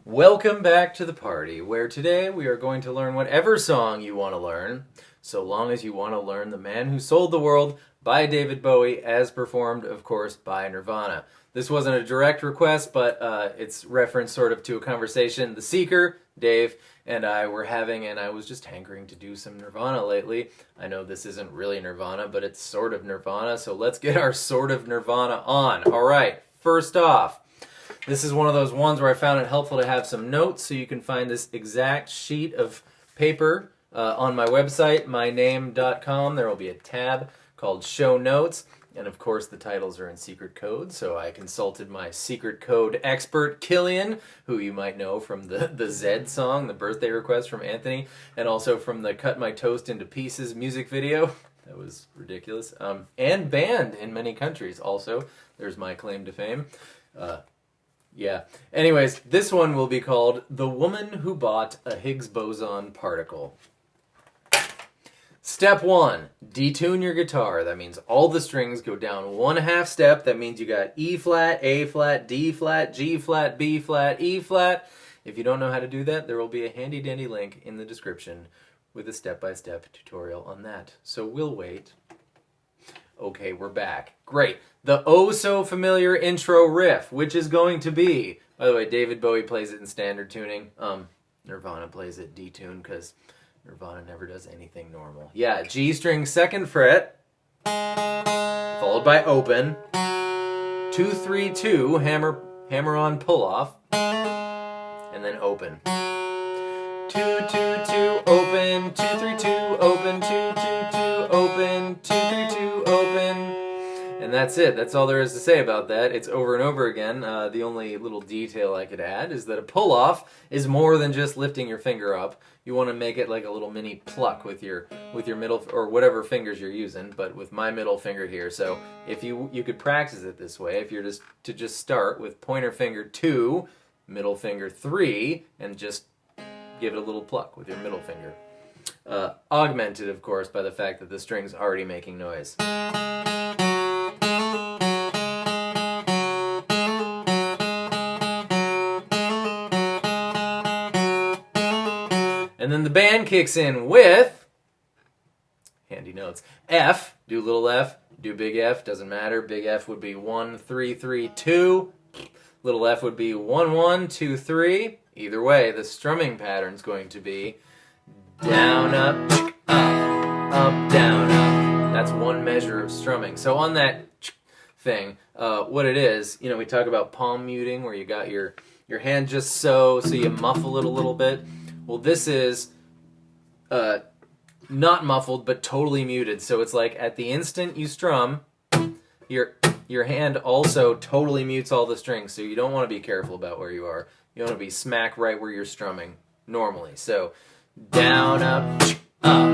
Welcome back to the party, where today we are going to learn whatever song you want to learn, so long as you want to learn The Man Who Sold the World by David Bowie, as performed, of course, by Nirvana. This wasn't a direct request, but it's reference sort of to a conversation the Seeker, Dave, and I were having, and I was just hankering to do some Nirvana lately. I know this isn't really Nirvana, but it's sort of Nirvana, so let's get our sort of Nirvana on. All right, first off, this is one of those ones where I found it helpful to have some notes, so you can find this exact sheet of paper on my website, myname.com. There will be a tab called Show Notes, and of course the titles are in secret code, so I consulted my secret code expert, Killian, who you might know from the Zed song, the birthday request from Anthony, and also from the Cut My Toast into Pieces music video. That was ridiculous. And banned in many countries also. There's my claim to fame. Yeah. Anyways, this one will be called The Woman Who Bought a Higgs Boson Particle. Step 1, detune your guitar. That means all the strings go down 1/2 step. That means you got E flat, A flat, D flat, G flat, B flat, E flat. If you don't know how to do that, there will be a handy dandy link in the description with a step-by-step tutorial on that. So we'll wait. Okay, we're back. Great. The oh-so-familiar intro riff, which is going to be... By the way, David Bowie plays it in standard tuning. Nirvana plays it detuned because Nirvana never does anything normal. Yeah, G string 2nd fret, followed by open, 2-3-2, hammer-on pull-off, and then open. 2-2-2, open, 2-3-2, open, 2-2-2, open, 2-3-2, open. And that's it. That's all there is to say about that. It's over and over again. The only little detail I could add is that a pull-off is more than just lifting your finger up. You want to make it like a little mini pluck with your middle, or whatever fingers you're using, but with my middle finger here. So if you could practice it this way, if you're just start with pointer finger 2, middle finger 3, and just give it a little pluck with your middle finger. Augmented, of course, by the fact that the string's already making noise. And then the band kicks in with, handy notes, F, do little f, do big F, doesn't matter. Big F would be 1-3-3-2. Little f would be 1-1-2-3. Either way, the strumming pattern's going to be down, up, up, down, up. That's one measure of strumming. So on that thing, what it is, we talk about palm muting, where you got your hand just so you muffle it a little bit. Well, this is not muffled, but totally muted. So it's like at the instant you strum, your hand also totally mutes all the strings. So you don't want to be careful about where you are. You want to be smack right where you're strumming normally. So down, up, up,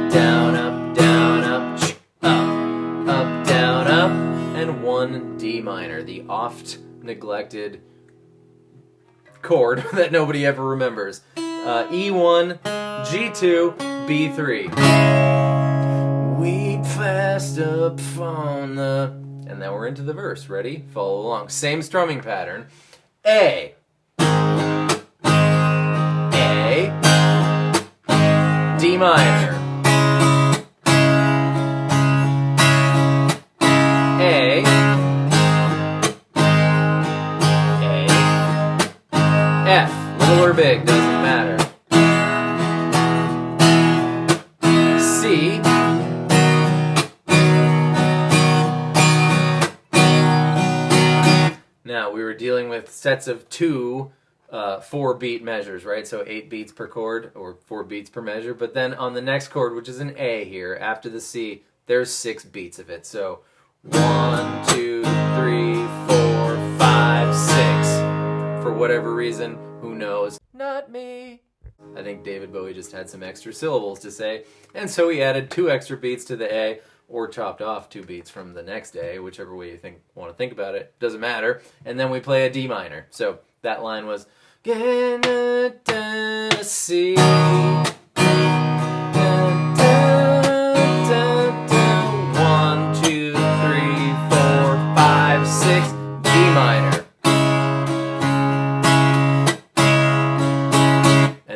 down, up, down, up, up, down, up, and 1 D minor, the oft neglected chord that nobody ever remembers. E1, G2, B3. Weep fast up on the... And then we're into the verse. Ready? Follow along. Same strumming pattern. A. D minor. A. F. Little or big, doesn't matter. C. Now, we were dealing with sets of 2 4-beat measures, right? So 8 beats per chord, or 4 beats per measure. But then on the next chord, which is an A here, after the C, there's 6 beats of it. So 1, 2, 3, 4, 5, 6. For whatever reason, who knows? Not me. I think David Bowie just had some extra syllables to say, and so he added 2 extra beats to the A, or chopped off 2 beats from the next A, whichever way you want to think about it. Doesn't matter. And then we play a D minor. So that line was C.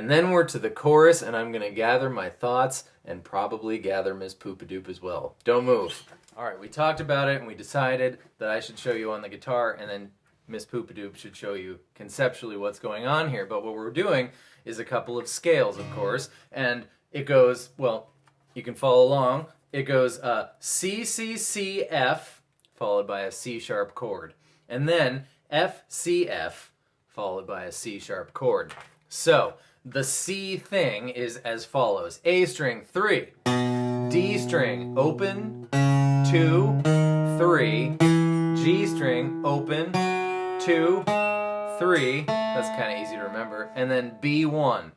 And then we're to the chorus, and I'm gonna gather my thoughts and probably gather Miss Poopadoop as well. Don't move. All right, we talked about it and we decided that I should show you on the guitar and then Miss Poopadoop should show you conceptually what's going on here. But what we're doing is a couple of scales, of course, and it goes, well, you can follow along. It goes C, C, C, F, followed by a C sharp chord. And then F, C, F, followed by a C sharp chord. So, the C thing is as follows. A string, 3. D string, open, 2, 3. G string, open, 2, 3. That's kind of easy to remember. And then B1.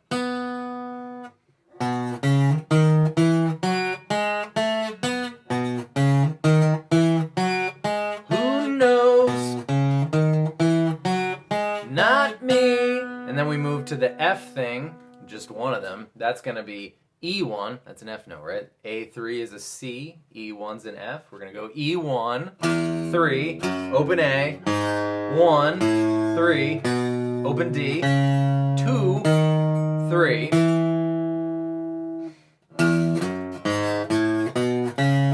Who knows? Not me. And then we move to the F thing, just one of them. That's going to be E1. That's an F note, right? A3 is a C, E1's an F. We're going to go E1, 3, open A, 1, 3, open D, 2, 3.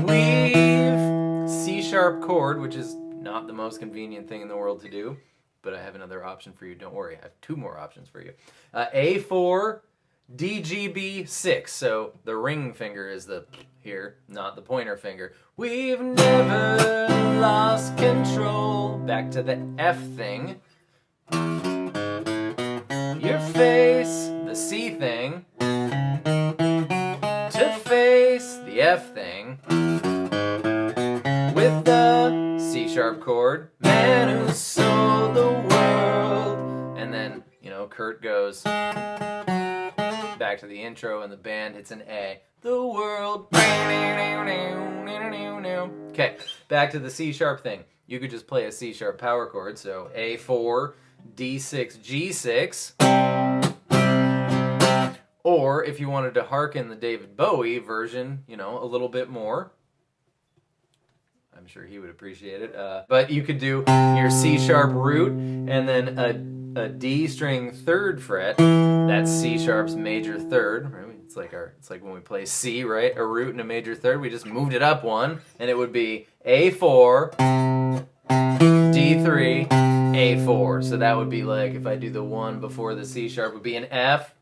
We've C sharp chord, which is not the most convenient thing in the world to do, but I have another option for you. Don't worry, I have 2 more options for you. A4, D, G, B, 6. So the ring finger is the here, not the pointer finger. We've never lost control. Back to the F thing. Your face, the C thing. To face the F thing. With the C sharp chord. Man who sold the world. And then, you know, Kurt goes back to the intro and the band hits an A. The world. Okay, back to the C sharp thing. You could just play a C sharp power chord, so A4, D6, G6. Or if you wanted to hearken the David Bowie version, you know, a little bit more. I'm sure he would appreciate it. But you could do your C sharp root and then a D string 3rd fret. That's C sharp's major 3rd. Right? It's like when we play C, right? A root and a major 3rd. We just moved it up one, and it would be A4, D3, A4. So that would be like if I do the 1 before the C sharp, would be an F.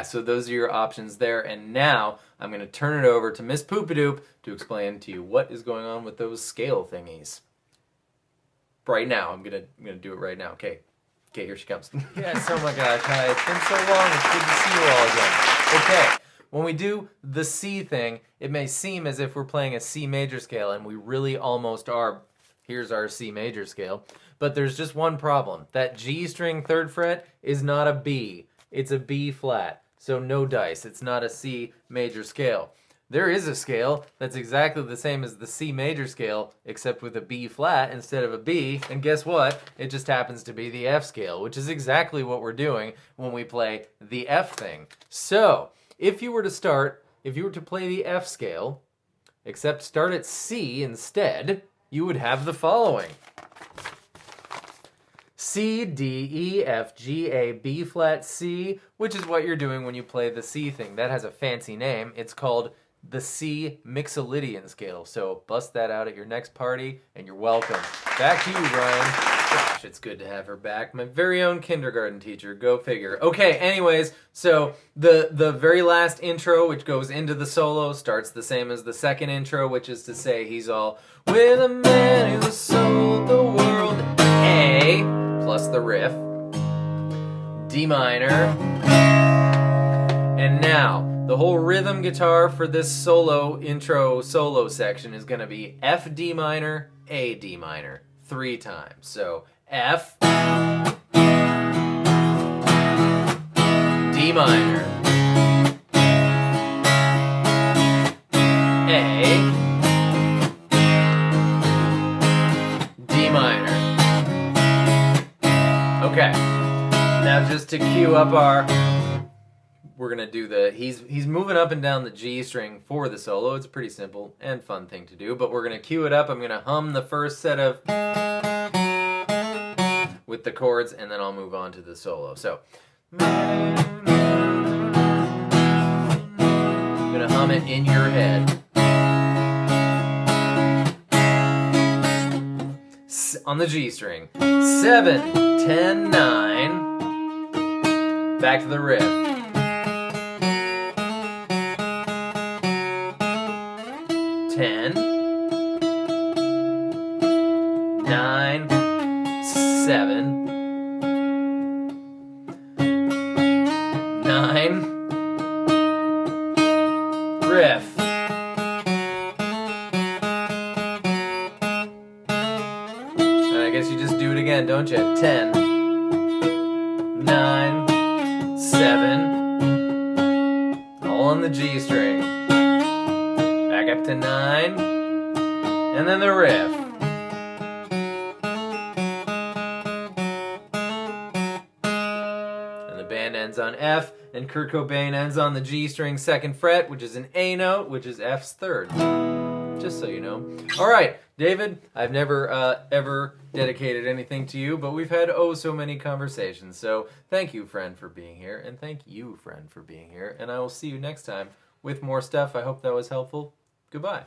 So those are your options there, and now I'm going to turn it over to Miss Poopadoop to explain to you what is going on with those scale thingies. Right now, I'm gonna do it right now. Okay, here she comes. Yes, oh my gosh, hi, it's been so long. It's good to see you all again. Okay, when we do the C thing, it may seem as if we're playing a C major scale, and we really almost are. Here's our C major scale, but there's just one problem. That G string 3rd fret is not a B. It's a B flat. So no dice. It's not a C major scale. There is a scale that's exactly the same as the C major scale, except with a B flat instead of a B. And guess what? It just happens to be the F scale, which is exactly what we're doing when we play the F thing. So if you were to play the F scale, except start at C instead, you would have the following. C, D, E, F, G, A, B flat, C, which is what you're doing when you play the C thing. That has a fancy name. It's called the C Mixolydian scale. So bust that out at your next party, and you're welcome. Back to you, Ryan. Gosh, it's good to have her back. My very own kindergarten teacher. Go figure. Okay, anyways, so the very last intro, which goes into the solo, starts the same as the second intro, which is to say he's all, with a man who sold the world. A plus the riff, D minor, and now the whole rhythm guitar for this solo section is going to be F D minor, A D minor, 3 times. So F, D minor, A, D minor. Okay, now just to cue up we're gonna do the he's moving up and down the G string for the solo. It's a pretty simple and fun thing to do, but we're gonna cue it up. I'm gonna hum the first set of with the chords, and then I'll move on to the solo. So I'm gonna hum it in your head. On the G string. 7, 10, 9. Back to the riff. 10, 9, 7, 9, riff. I guess you just do it again, don't you? 10, 9, 7, all on the G string. Back up to 9, and then the riff. And the band ends on F, and Kurt Cobain ends on the G string 2nd fret, which is an A note, which is F's 3rd. Just so you know. All right, David, I've never ever dedicated anything to you, but we've had oh so many conversations. So thank you, friend, for being here, and thank you, friend, for being here. And I will see you next time with more stuff. I hope that was helpful. Goodbye.